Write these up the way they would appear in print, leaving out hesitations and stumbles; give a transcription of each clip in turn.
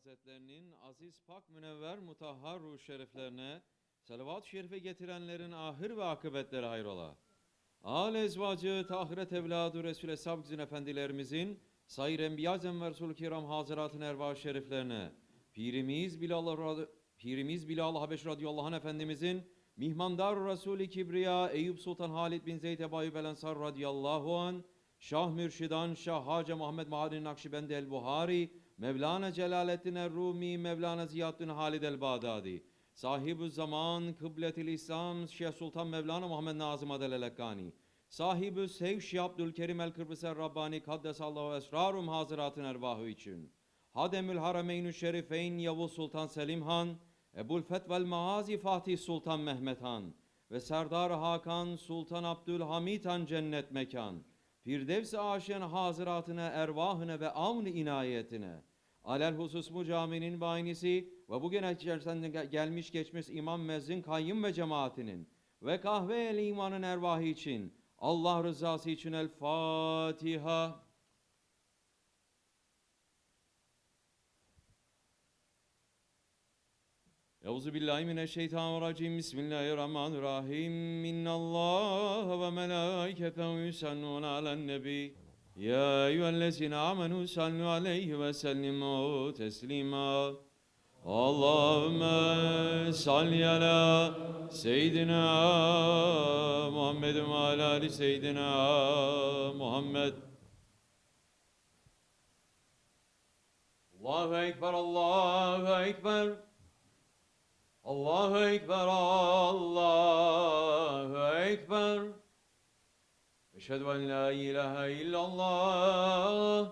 Hazretlerinin aziz, pak, münevver, mutahhar ruh şeriflerine salavat-ı şerife getirenlerin ahir ve akıbetleri hayrola. Âl-i ezvacı, tahiret evladı Resul-i Sabgizin efendilerimizin, sayr enbiya zemver Resul-i Kiram haziratın ervah şeriflerine, Pirimiz Bilal Habeş radıyallahu anh efendimizin, mihmandar Resul-i Kibriya Eyüp Sultan Halid bin Zeyd Ebu Belensar radıyallahu anh, Şah Mürşidan Şah Hacı Muhammed Mahadin Naksibendi el-Buhari, Mevlana Celaleddin er-Rumi, Mevlana Ziyaddin Halid el-Bağdadi, Sahibü'z-Zaman, Kıblet-i İslam, Şeyh Sultan Mevlana Muhammed Nazım Adel el-Hakkani, SahibulSaif Şeyh Abdulkerim el-Kibrisi Rabbani, Kaddesallahu esrarum haziratın ervahı için, Hademül Harameyn-ü Şerifeyn Yavuz Sultan Selim Han, Ebu'l-Fetvel Maazi Fatih Sultan Mehmet Han ve Serdar Hakan Sultan Abdülhamid Han cennet mekan, Firdevs-i Aşiyan haziratına, ervahına ve amn-ı inayetine, alelhusus bu caminin baynisi ve bugün içerisinden gelmiş geçmiş imam, mezzin, kayyum ve cemaatinin ve kahve-el imanın ervahı için, Allah rızası için El Fatiha. Euzubillahimineşşeytanirracim. Bismillahirrahmanirrahim. İnnallâhe ve melâiketehu yusallûne alen-nebi. Ya eyyühellezine amenu sallu aleyhi ve sellimu teslima. Allahümme salli ala seyyidina Muhammedin ve ala ali seyyidina Muhammed. Allahu Ekber, Allahu Ekber. Allahu Ekber, Allahu Ekber. Eşhedü en la ilahe illallah.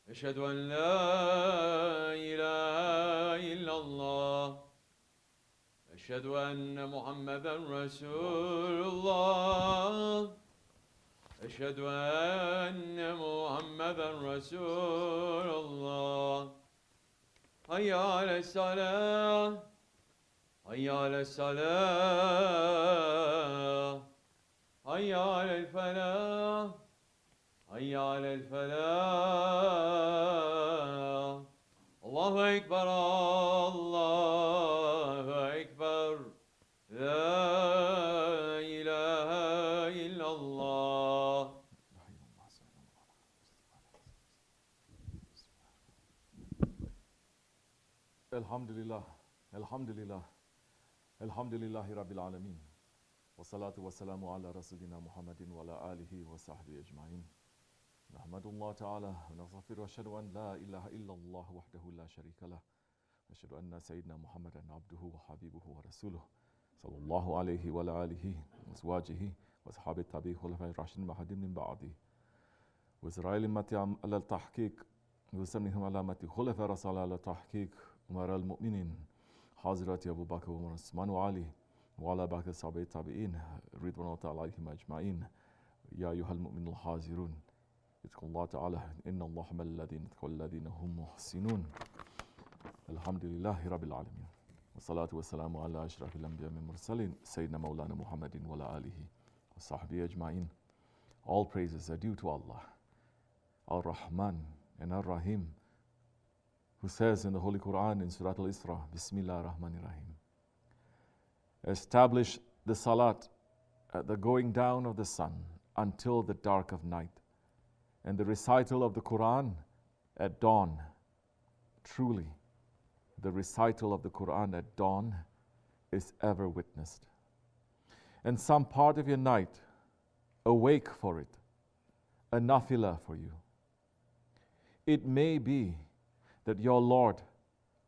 Eşhedü en la ilahe illallah. Eşhedü enne Muhammeden Resulullah. Eşhedü enne Muhammeden Resulullah. Hayya ale's-salâh. Hayya ale's-salâh. Hayya alel-felâh. Hayya alel-felâh. Allahu Ekber, Allahu Ekber. La ilahe illallah. Elhamdülillah, elhamdülillah, elhamdülillahi Rabbil alemin. Ve salatu ve selamu ala Resulina Muhammedin ve ala alihi ve sahbihi ecmain. Nahmedullah Teala ve nestağfir ve eşhedü en la ilahe illallah vahdehu la şerike leh. Ve eşhedü enne seyyidina Muhammeden abduhu ve habibuhu ve resuluh. Sallallahu aleyhi ve ala alihi ve ezvacihi ve sahabe tabi'i hulefai raşidin mahadin min ba'di. Ve İsrail'in mati'am alel tahkik ve semnihim alamati hulefai rasala alel tahkik. Umar el-Mu'minin, Hazreti Ebu Bakr ve Osman ve Ali ve ala bakr sahabe tabi'in ridvanu ta'ala aleyhim ecmain. Ya eyyuhel mu'minul hazirun. İtkullah Teala innallahu ma'allezine ittekullezine hum muhsinun. Elhamdülillahi Rabbil alemin. Ve salatu ve selamu ala eşrafil enbiya ve mursalin Seyyidina Mevlana Muhammedin ve ala alihi ve sahbihi ecmain. All praises are due to Allah, Ar-Rahman and Ar-Rahim, who says in the Holy Quran in Surah Al-Isra, Bismillahir-Rahmanir-Rahim, establish the salat at the going down of the sun until the dark of night, and the recital of the Quran at dawn. Truly, the recital of the Quran at dawn is ever witnessed. And some part of your night, awake for it, a nafilah for you. It may be that your Lord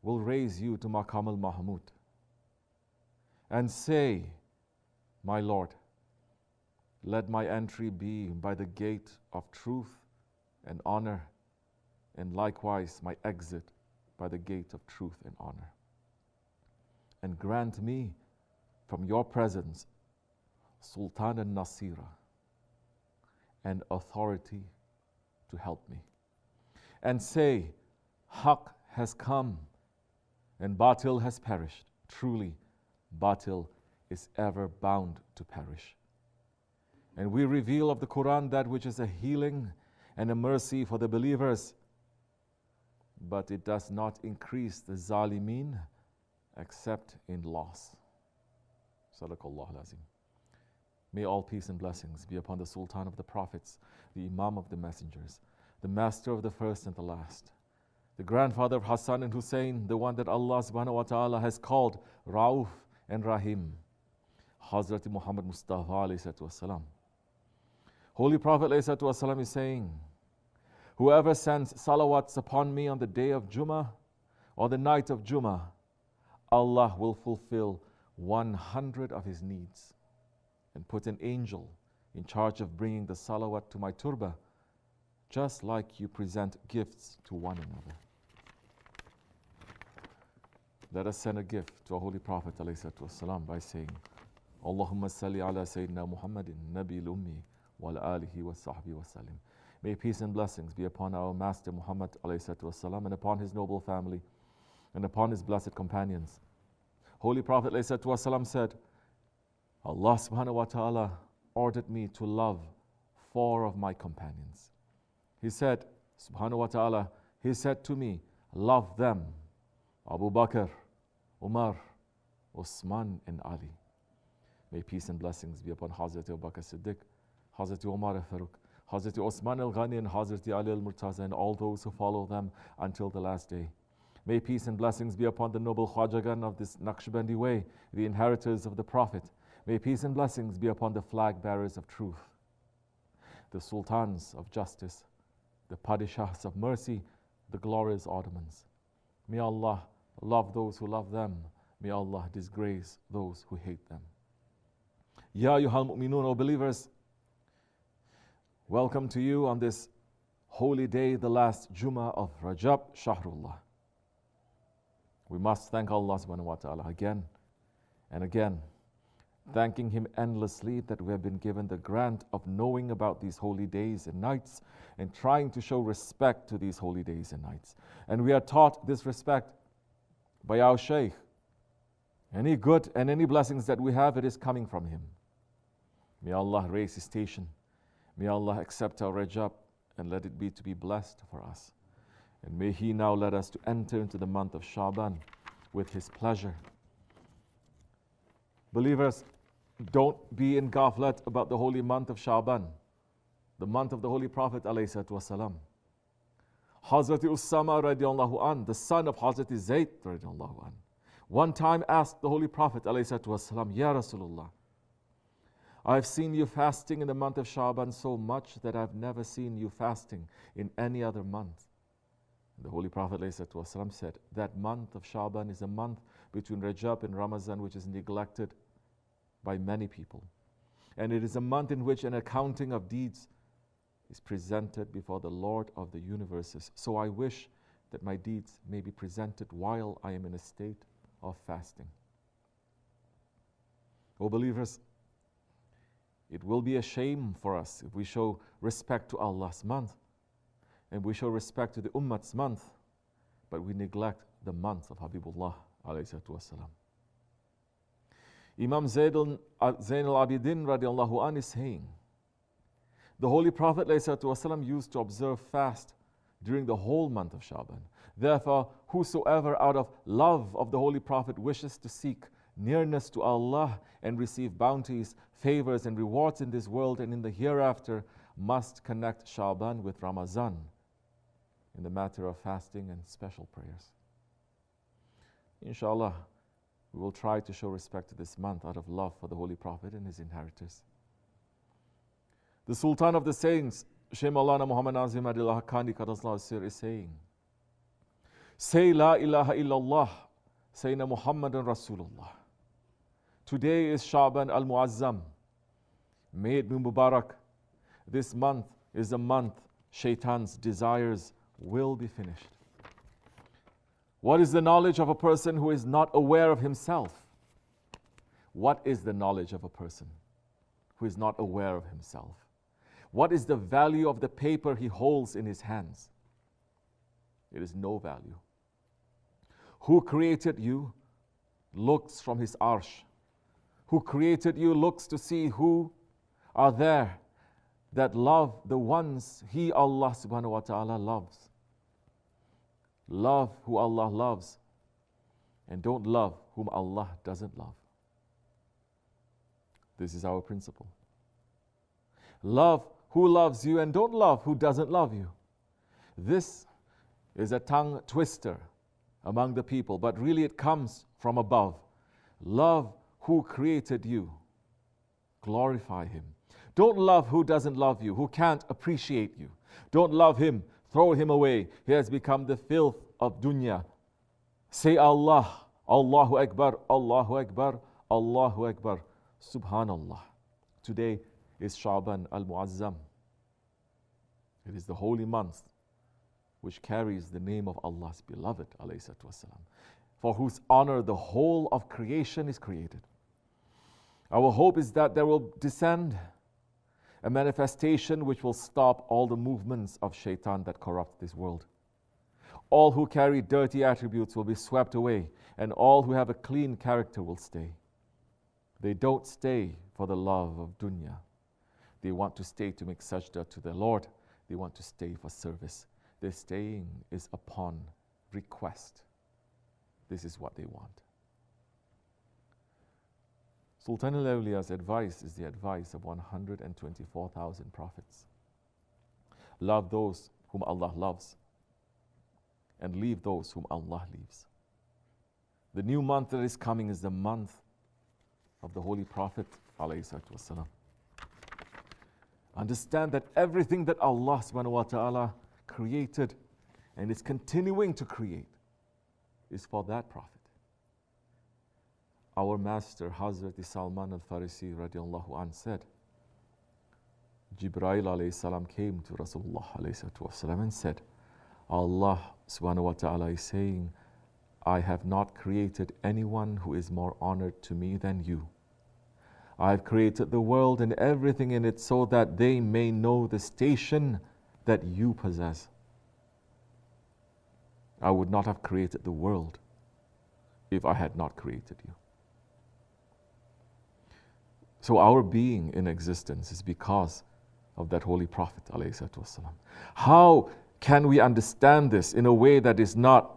will raise you to Maqam al-Mahmud and say, my Lord, let my entry be by the gate of truth and honor, and likewise my exit by the gate of truth and honor. And grant me from your presence Sultan and Nasira and authority to help me. And say, Haqq has come and Batil has perished. Truly, Batil is ever bound to perish. And we reveal of the Quran that which is a healing and a mercy for the believers. but it does not increase the zalimeen except in loss. Sadaqallahu al-Azim. May all peace and blessings be upon the Sultan of the Prophets, the Imam of the Messengers, the Master of the first and the last, the grandfather of Hassan and Hussein, the one that Allah subhanahu wa ta'ala has called Rauf and Rahim, Hazrat Muhammad Mustafa alayhi salatu wasalam. Holy Prophet alayhi salatu wasalam is saying, whoever sends salawats upon me on the day of Jumma or the night of Jumma, Allah will fulfill 100 of his needs and put an angel in charge of bringing the salawat to my turba, just like you present gifts to one another. Let us send a gift to our Holy Prophet ﷺ by saying, Allahumma salli ala Sayyidina Muhammadin, Nabi al-Ummi, wa ala alihi wa sahbihi wa sallim. May peace and blessings be upon our Master Muhammad ﷺ and upon his noble family and upon his blessed companions. Holy Prophet ﷺ said, Allah subhanahu wa ta'ala ordered me to love 4 of my companions. He said, subhanahu wa ta'ala, he said to me, love them, Abu Bakr, Umar, Osman and Ali. May peace and blessings be upon Hazrat Abu Bakr Siddiq, Hazrat Umar al-Faruq, Hazrat Osman al-Ghani and Hazrat Ali al-Murtaza and all those who follow them until the last day. May peace and blessings be upon the noble Khwajagan of this Nakshibendi way, the inheritors of the Prophet. May peace and blessings be upon the flag bearers of truth, the sultans of justice, the padishahs of mercy, the glorious Ottomans. May Allah love those who love them. May Allah disgrace those who hate them. Ya ayyuhal mu'minun, O believers, welcome to you on this holy day, the last Jumma of Rajab, Shahrullah. We must thank Allah subhanahu wa ta'ala again and again, thanking Him endlessly that we have been given the grant of knowing about these holy days and nights and trying to show respect to these holy days and nights. And we are taught this respect by our Shaykh. Any good and any blessings that we have, it is coming from him. May Allah raise his station. May Allah accept our Rajab and let it be to be blessed for us. And may He now let us to enter into the month of Shaban with His pleasure. Believers, don't be in ghaflat about the holy month of Shaban, the month of the Holy Prophet ﷺ. Hazrat Usama radiallahu an, the son of Hazrat Zayd radiallahu an, one time asked the Holy Prophet ﷺ, Ya Rasulullah, I have seen you fasting in the month of Shaban so much that I have never seen you fasting in any other month. The Holy Prophet ﷺ said, that month of Shaban is a month between Rajab and Ramazan which is neglected by many people. And it is a month in which an accounting of deeds is presented before the Lord of the universes. So I wish that my deeds may be presented while I am in a state of fasting. O believers, it will be a shame for us if we show respect to Allah's month and we show respect to the Ummah's month, but we neglect the month of Habibullah alayhi salatu wasalam. Imam Zayn al-Abidin radiallahu anh is saying, the Holy Prophet alayhi salatu wasalam used to observe fast during the whole month of Shaban. Therefore, whosoever out of love of the Holy Prophet wishes to seek nearness to Allah and receive bounties, favors and rewards in this world and in the hereafter must connect Shaban with Ramazan in the matter of fasting and special prayers. Inshallah, we will try to show respect to this month out of love for the Holy Prophet and his inheritors. The Sultan of the Saints, Shaykh Maulana Muhammad Nazim Adil Hakkani Qadasallahu Sir is saying, say La ilaha illallah, Sayyidina Muhammadan Rasulullah. Today is Shaban al-Muazzam. May it be Mubarak. This month is a month Shaitan's desires will be finished. What is the knowledge of a person who is not aware of himself? What is the knowledge of a person who is not aware of himself? What is the value of the paper he holds in his hands? It is no value. Who created you looks from his arsh. Who created you looks to see who are there that love the ones He, Allah subhanahu wa ta'ala, loves. Love who Allah loves, and don't love whom Allah doesn't love. This is our principle. Love who loves you and don't love who doesn't love you. This is a tongue twister among the people, but really it comes from above. Love who created you. Glorify Him. Don't love who doesn't love you, who can't appreciate you. Don't love him. Throw him away. He has become the filth of dunya. Say Allah. Allahu Akbar. Allahu Akbar. Allahu Akbar. Subhanallah. Today is Sha'ban al-Mu'azzam. It is the holy month which carries the name of Allah's beloved, alayhi salatu wasalam, for whose honor the whole of creation is created. Our hope is that there will descend a manifestation which will stop all the movements of shaitan that corrupt this world. All who carry dirty attributes will be swept away, and all who have a clean character will stay. They don't stay for the love of dunya. They want to stay to make sajda to their Lord. They want to stay for service. Their staying is upon request. This is what they want. Sultan al-Awliya's advice is the advice of 124,000 prophets. Love those whom Allah loves, and leave those whom Allah leaves. The new month that is coming is the month of the Holy Prophet ﷺ. Understand that everything that Allah subhanahu wa ta'ala created and is continuing to create is for that Prophet. Our master Hazrat Salman al-Farisi radiallahu anh said, Jibreel alayhi salam came to Rasulullah alayhi wasallam and said, Allah subhanahu wa ta'ala is saying, I have not created anyone who is more honored to me than you. I have created the world and everything in it so that they may know the station that you possess. I would not have created the world if I had not created you. So our being in existence is because of that Holy Prophet ﷺ. How can we understand this in a way that is not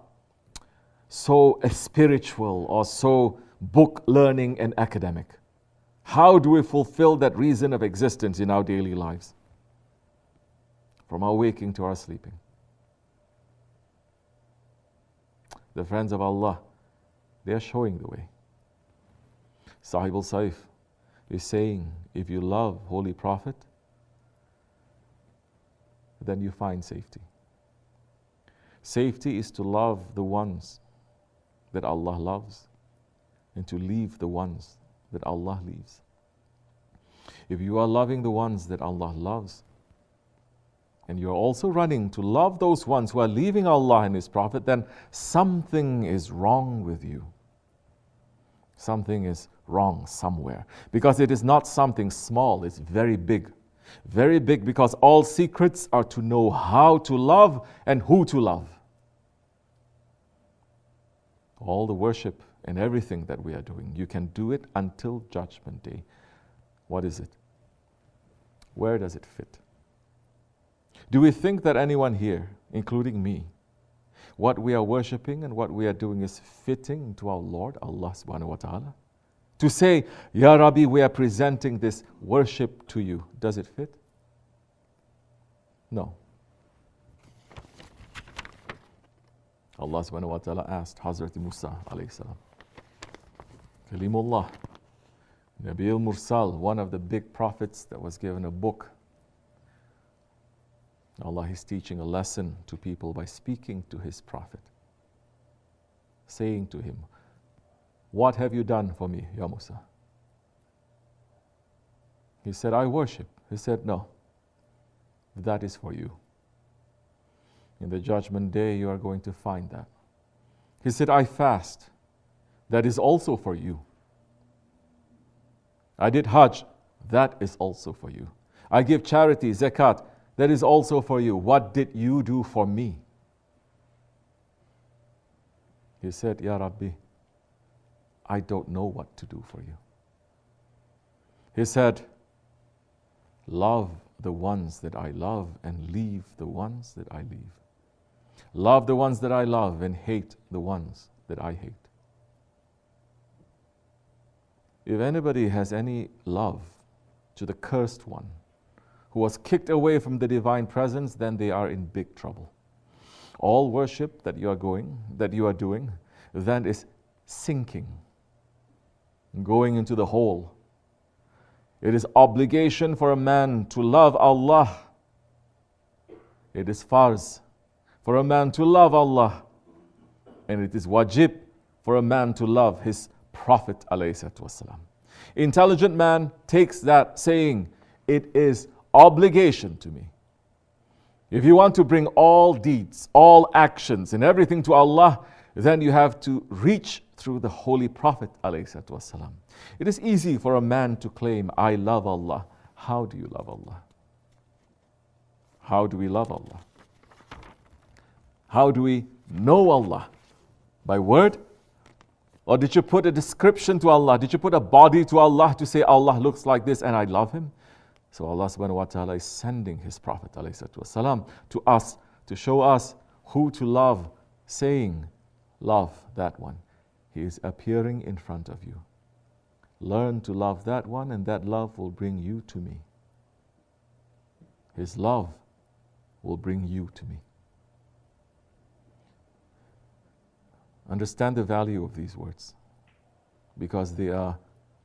so spiritual or so book learning and academic? How do we fulfill that reason of existence in our daily lives? From our waking to our sleeping. The friends of Allah, they are showing the way. SahibulSaif is saying, if you love Holy Prophet, then you find safety. Safety is to love the ones that Allah loves and to leave the ones that Allah leaves. If you are loving the ones that Allah loves, and you are also running to love those ones who are leaving Allah and His Prophet, then something is wrong with you. Something is wrong somewhere. Because it is not something small, it's very big. Very big, because all secrets are to know how to love and who to love. All the worship and everything that we are doing, you can do it until Judgment Day. What is it? Where does it fit? Do we think that anyone here, including me, what we are worshipping and what we are doing is fitting to our Lord, Allah subhanahu wa ta'ala? To say, Ya Rabbi, we are presenting this worship to you. Does it fit? No. Allah subhanahu wa ta'ala asked Hazrat Musa alayhi salam, Kalimullah, Nabi al-Mursal, one of the big prophets that was given a book. Allah is teaching a lesson to people by speaking to His Prophet, saying to him, what have you done for me, Ya Musa? He said, I worship. He said, no, that is for you. In the Judgment Day, you are going to find that. He said, I fast. That is also for you. I did Hajj. That is also for you. I give charity, zakat. That is also for you. What did you do for me? He said, Ya Rabbi, I don't know what to do for you. He said, love the ones that I love and leave the ones that I leave. Love the ones that I love and hate the ones that I hate. If anybody has any love to the cursed one who was kicked away from the divine presence, then they are in big trouble. All worship that you are doing, then is sinking, going into the hole. It is obligation for a man to love Allah. It is farz for a man to love Allah. And it is wajib for a man to love his Prophet ﷺ. Intelligent man takes that saying, it is obligation to me. If you want to bring all deeds, all actions and everything to Allah, then you have to reach through the Holy Prophet ﷺ. It is easy for a man to claim, I love Allah. How do you love Allah? How do we love Allah? How do we know Allah? By word? Or did you put a description to Allah? Did you put a body to Allah to say Allah looks like this and I love him? So Allah subhanahu wa ta'ala is sending his Prophet ﷺ to us to show us who to love, saying, love that one. He is appearing in front of you. Learn to love that one, and that love will bring you to me. His love will bring you to me. Understand the value of these words, because they are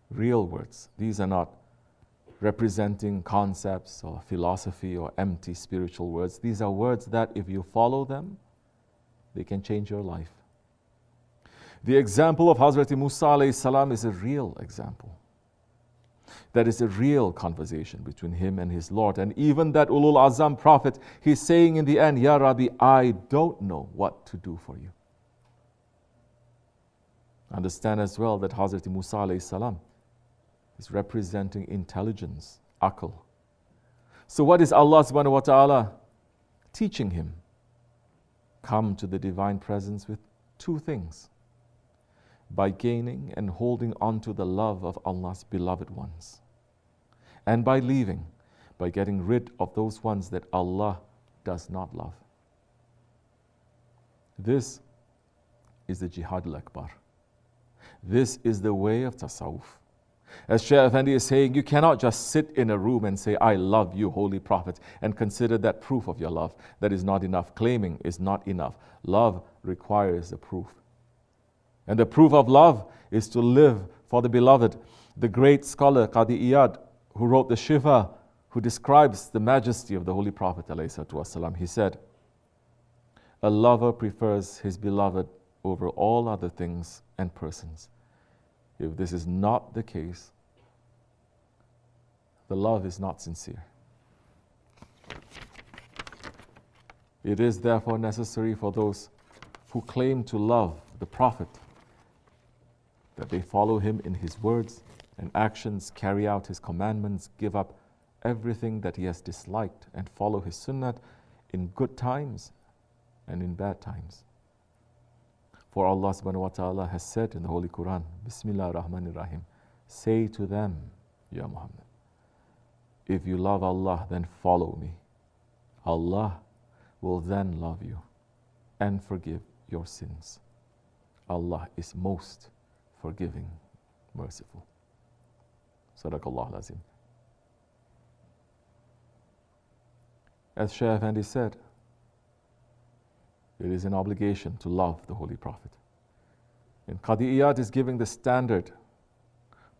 real words. These are not representing concepts or philosophy or empty spiritual words. These are words that if you follow them, they can change your life. The example of Hazrat Musa alayhi salam is a real example. That is a real conversation between him and his Lord. And even that Ulul Azam prophet, he's saying in the end, Ya Rabbi, I don't know what to do for you. Understand as well that Hazrat Musa alayhi salam is representing intelligence, aql. So what is Allah subhanahu wa ta'ala teaching him? Come to the divine presence with two things. By gaining and holding on to the love of Allah's beloved ones. And by leaving, by getting rid of those ones that Allah does not love. This is the Jihad al-Akbar. This is the way of tasawwuf. As Shaykh Efendi is saying, you cannot just sit in a room and say, I love you, Holy Prophet, and consider that proof of your love. That is not enough. Claiming is not enough. Love requires a proof. And the proof of love is to live for the beloved. The great scholar Qadi Iyad, who wrote the Shifa, who describes the majesty of the Holy Prophet ﷺ, he said, a lover prefers his beloved over all other things and persons. If this is not the case, the love is not sincere. It is therefore necessary for those who claim to love the Prophet that they follow him in his words and actions, carry out his commandments, give up everything that he has disliked, and follow his sunnah in good times and in bad times. For Allah subhanahu wa ta'ala has said in the Holy Quran, Bismillah ar-Rahman ar-Rahim, say to them, Ya Muhammad, if you love Allah, then follow me. Allah will then love you and forgive your sins. Allah is most forgiving, merciful. Sadaqallah lazim. As Shaykh Efendi said, it is an obligation to love the Holy Prophet. And Qadi Iyad is giving the standard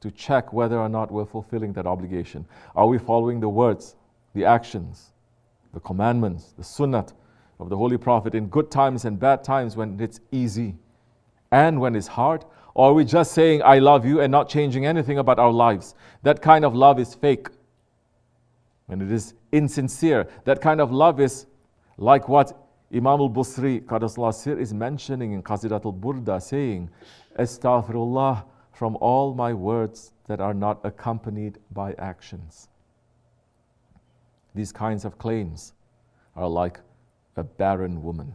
to check whether or not we're fulfilling that obligation. Are we following the words, the actions, the commandments, the sunnah of the Holy Prophet in good times and bad times, when it's easy and when it's hard? Or are we just saying, I love you, and not changing anything about our lives? That kind of love is fake. And it is insincere. That kind of love is like what Imam al-Busri, Qadasullah Sir, is mentioning in Qasidat al-Burda, saying, Astaghfirullah from all my words that are not accompanied by actions. These kinds of claims are like a barren woman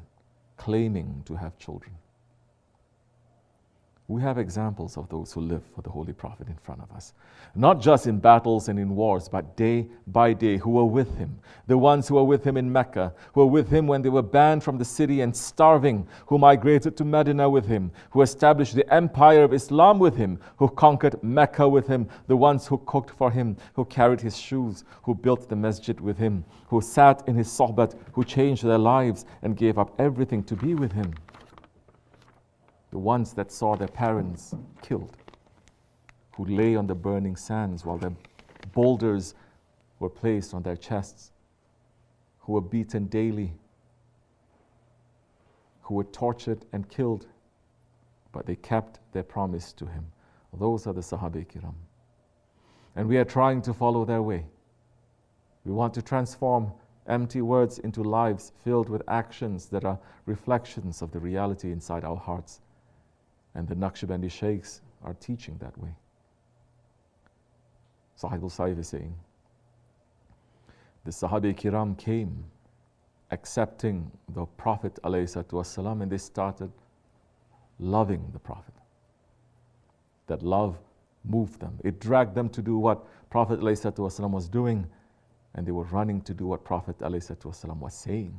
claiming to have children. We have examples of those who live for the Holy Prophet in front of us. Not just in battles and in wars, but day by day, who were with him. The ones who were with him in Mecca, who were with him when they were banned from the city and starving, who migrated to Medina with him, who established the empire of Islam with him, who conquered Mecca with him, the ones who cooked for him, who carried his shoes, who built the masjid with him, who sat in his sohbat, who changed their lives and gave up everything to be with him. The ones that saw their parents killed, who lay on the burning sands while their boulders were placed on their chests, who were beaten daily, who were tortured and killed, but they kept their promise to him. Those are the Sahaba-i-Kiram. And we are trying to follow their way. We want to transform empty words into lives filled with actions that are reflections of the reality inside our hearts. And the Nakshibendi Shaykhs are teaching that way. SahibulSaif is saying, the Sahaba-i-Kiram came accepting the Prophet ﷺ, and they started loving the Prophet. That love moved them. It dragged them to do what Prophet ﷺ was doing, and they were running to do what Prophet ﷺ was saying.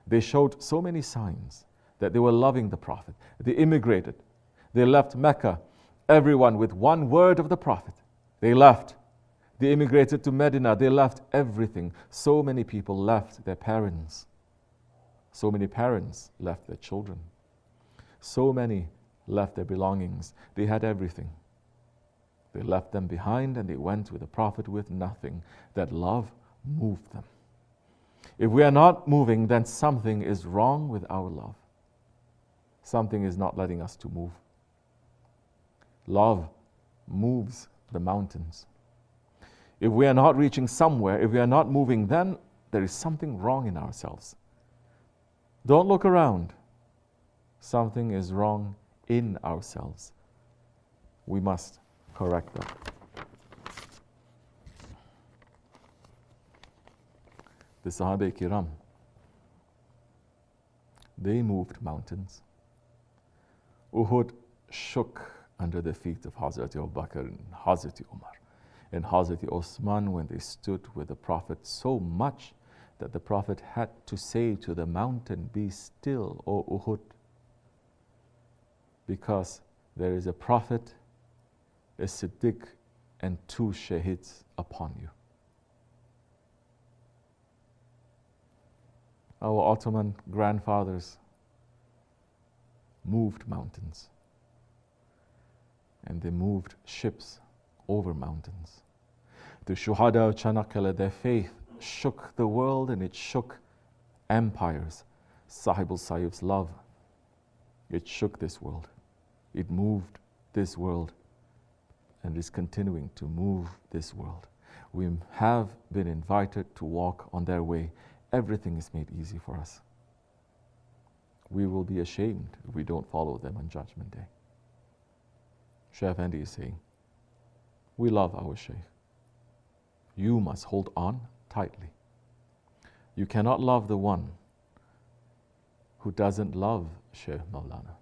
They showed so many signs that they were loving the Prophet. They immigrated. They left Mecca, everyone with one word of the Prophet. They left. They immigrated to Medina. They left everything. So many people left their parents. So many parents left their children. So many left their belongings. They had everything. They left them behind and they went with the Prophet with nothing. That love moved them. If we are not moving, then something is wrong with our love. Something is not letting us to move. Love moves the mountains. If we are not reaching somewhere, if we are not moving, then there is something wrong in ourselves. Don't look around. Something is wrong in ourselves. We must correct that. The Sahaba-i-Kiram, they moved mountains. Uhud shook under the feet of Hazrat Abu Bakr and Hazrat Umar and Hazrat Osman when they stood with the Prophet, so much that the Prophet had to say to the mountain, "Be still, O Uhud," because there is a Prophet, a Siddiq, and 2 Shahids upon you. Our Ottoman grandfathers moved mountains. And they moved ships over mountains. The Shuhada of Çanakkale, their faith shook the world and it shook empires. SahibulSaif's love, it shook this world. It moved this world and is continuing to move this world. We have been invited to walk on their way. Everything is made easy for us. We will be ashamed if we don't follow them on Judgment Day. Shaykh Efendi is saying, we love our Shaykh. You must hold on tightly. You cannot love the one who doesn't love Shaykh Maulana.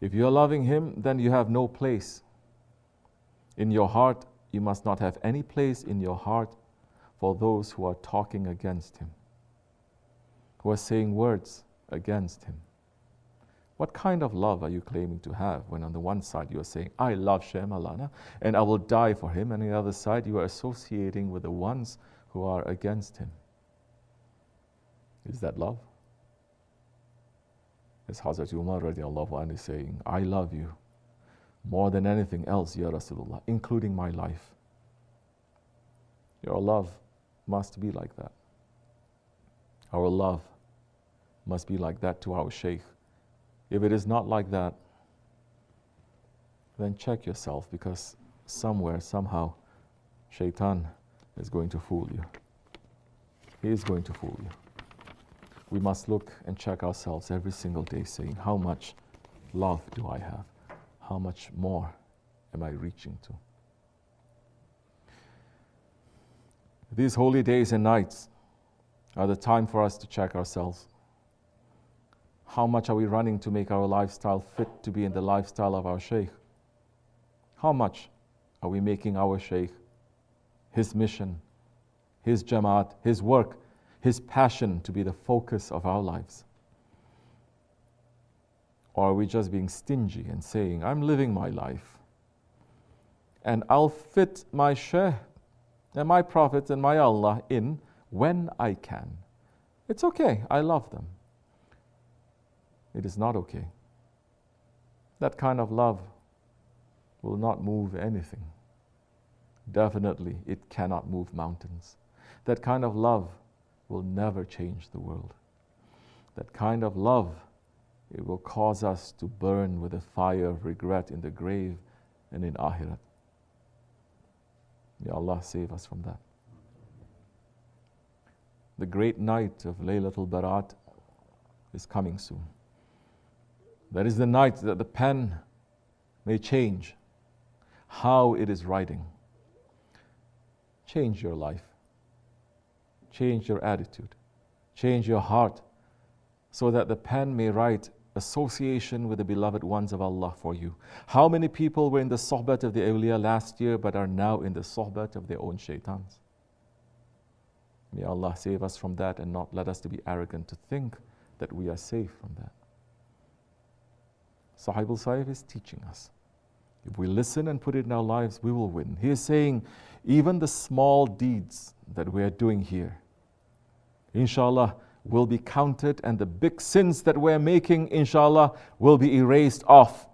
If you're loving him, then you have no place in your heart. You must not have any place in your heart for those who are talking against him, who are saying words against him. What kind of love are you claiming to have when on the one side you are saying, I love Shaykh Maulana and I will die for him, and on the other side you are associating with the ones who are against him? Is that love? As Hazrat Umar radiallahu anhu is saying, I love you more than anything else, Ya Rasulullah, including my life. Your love must be like that. Our love must be like that to our Shaykh. If it is not like that, then check yourself, because somewhere, somehow, Shaitan is going to fool you. He is going to fool you. We must look and check ourselves every single day, saying, how much love do I have? How much more am I reaching to? These holy days and nights are the time for us to check ourselves. How much are we running to make our lifestyle fit to be in the lifestyle of our Shaykh? How much are we making our Shaykh, his mission, his Jamaat, his work, his passion to be the focus of our lives? Or are we just being stingy and saying, I'm living my life and I'll fit my Shaykh and my Prophet and my Allah in when I can. It's okay, I love them. It is not okay. That kind of love will not move anything. Definitely, it cannot move mountains. That kind of love will never change the world. That kind of love, it will cause us to burn with the fire of regret in the grave and in Akhirat. May Allah save us from that. The great night of Laylatul Barat is coming soon. That is the night that the pen may change how it is writing. Change your life. Change your attitude. Change your heart so that the pen may write association with the beloved ones of Allah for you. How many people were in the sohbat of the awliya last year but are now in the sohbat of their own shaitans? May Allah save us from that and not let us to be arrogant to think that we are safe from that. SahibulSaif is teaching us. If we listen and put it in our lives, we will win. He is saying, even the small deeds that we are doing here, inshallah, will be counted, and the big sins that we're making, inshallah, will be erased off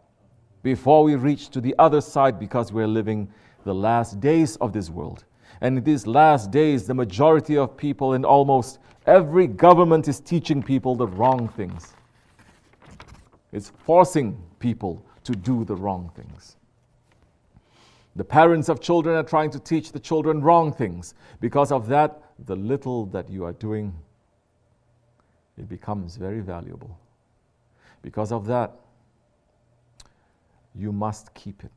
before we reach to the other side, because we're living the last days of this world. And in these last days, the majority of people in almost every government is teaching people the wrong things. It's forcing people to do the wrong things. The parents of children are trying to teach the children wrong things. Because of that, the little that you are doing, it becomes very valuable. Because of that, you must keep it.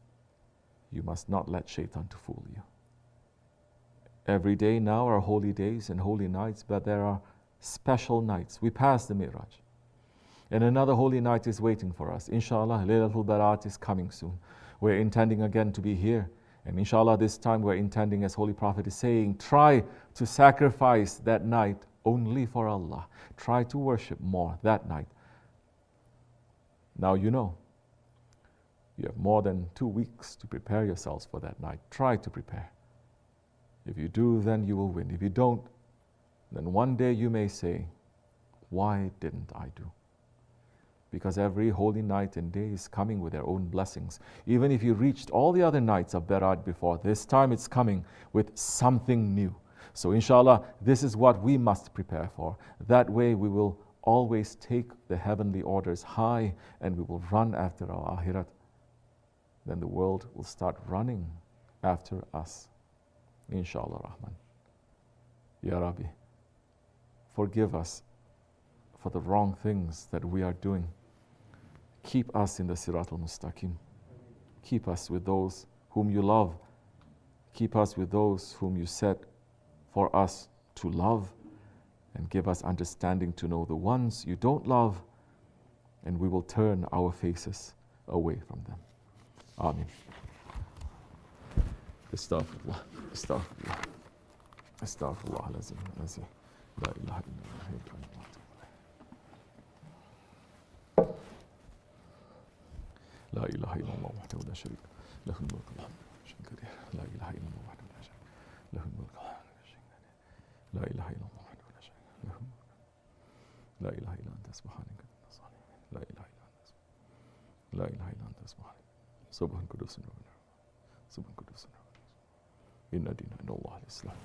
You must not let shaitan to fool you. Every day now are holy days and holy nights, but there are special nights. We passed the Mi'raj. And another holy night is waiting for us. Inshallah, Laylatul Barat is coming soon. We're intending again to be here. And inshallah, this time we're intending, as Holy Prophet is saying, try to sacrifice that night only for Allah. Try to worship more that night. Now you know. You have more than 2 weeks to prepare yourselves for that night. Try to prepare. If you do, then you will win. If you don't, then one day you may say, why didn't I do? Because every holy night and day is coming with their own blessings. Even if you reached all the other nights of Barat before, this time it's coming with something new. So inshallah, this is what we must prepare for. That way we will always take the heavenly orders high and we will run after our Akhirat. Then the world will start running after us. Inshallah Rahman. Ya Rabbi, forgive us for the wrong things that we are doing. Keep us in the Sirat al-Mustaqim. Keep us with those whom you love. Keep us with those whom you said for us to love, and give us understanding to know the ones you don't love, and we will turn our faces away from them. Ameen. Astaghfirullah. Astaghfirullah. Astaghfirullah lazim. La ilaha illallah. لا إله إلا الله وحده لا شريك له الملك والحمد لا إله إلا الله وحده لا شريك له الملك لا إله إلا الله وحده لا شريك له الملك لا إله إلا أنت سبحانك لا إله إلا أنت لا إله إلا أنت سبحانك سبحان قدوس سبحان قدوس إن دين عند الله الإسلام.